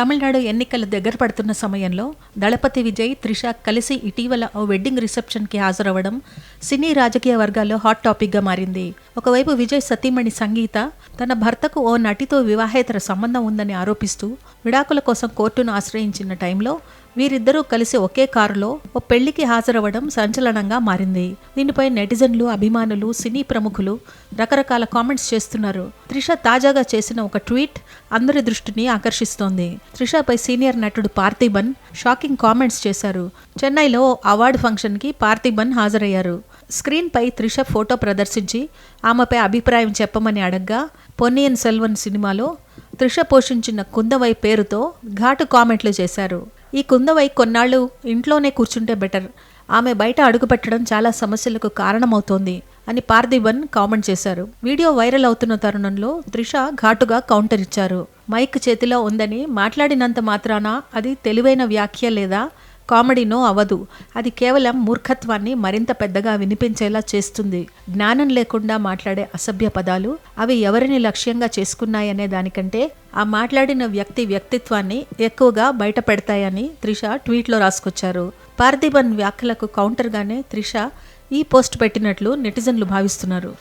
తమిళనాడు ఎన్నికలు దగ్గర పడుతున్న సమయంలో దళపతి విజయ్, త్రిష కలిసి ఇటీవల ఓ వెడ్డింగ్ రిసెప్షన్కి హాజరవ్వడం సినీ రాజకీయ వర్గాల్లో హాట్ టాపిక్గా మారింది. ఒకవైపు విజయ్ సతీమణి సంగీత తన భర్తకు ఓ నటితో వివాహేతర సంబంధం ఉందని ఆరోపిస్తూ విడాకుల కోసం కోర్టును ఆశ్రయించిన టైంలో వీరిద్దరూ కలిసి ఒకే కారులో ఓ పెళ్లికి హాజరవ్వడం సంచలనంగా మారింది. దీనిపై నెటిజన్లు, అభిమానులు, సినీ ప్రముఖులు రకరకాల కామెంట్స్ చేస్తున్నారు. త్రిష తాజాగా చేసిన ఒక ట్వీట్ అందరి దృష్టిని ఆకర్షిస్తోంది. త్రిషపై సీనియర్ నటుడు పార్థిబన్ షాకింగ్ కామెంట్స్ చేశారు. చెన్నైలో అవార్డు ఫంక్షన్కి పార్థిబన్ హాజరయ్యారు. స్క్రీన్ పై త్రిష ఫోటో ప్రదర్శించి ఆమెపై అభిప్రాయం చెప్పమని అడగ్గా పొన్నియిన్ సెల్వన్ సినిమాలో త్రిష పోషించిన కుందవై పేరుతో ఘాటు కామెంట్లు చేశారు. ఈ కుందవై కొన్నాళ్ళు ఇంట్లోనే కూర్చుంటే బెటర్, ఆమె బయట అడుగుపెట్టడం చాలా సమస్యలకు కారణమవుతోంది అని పార్థిబన్ కామెంట్ చేశారు. వీడియో వైరల్ అవుతున్న తరుణంలో త్రిష ఘాటుగా కౌంటర్ ఇచ్చారు. మైక్ చేతిలో ఉందని మాట్లాడినంత మాత్రాన అది తెలివైన వ్యాఖ్య లేదా కామెడీనో అవదు. అది కేవలం మూర్ఖత్వాన్ని మరింత పెద్దగా వినిపించేలా చేస్తుంది. జ్ఞానం లేకుండా మాట్లాడే అసభ్య పదాలు అవి ఎవరిని లక్ష్యంగా చేసుకున్నాయనే దానికంటే ఆ మాట్లాడిన వ్యక్తి వ్యక్తిత్వాన్ని ఎక్కువగా బయట పెడతాయని త్రిష ట్వీట్లో రాసుకొచ్చారు. పార్థిబన్ వ్యాఖ్యలకు కౌంటర్గానే త్రిష ఈ పోస్ట్ పెట్టినట్లు నెటిజన్లు భావిస్తున్నారు.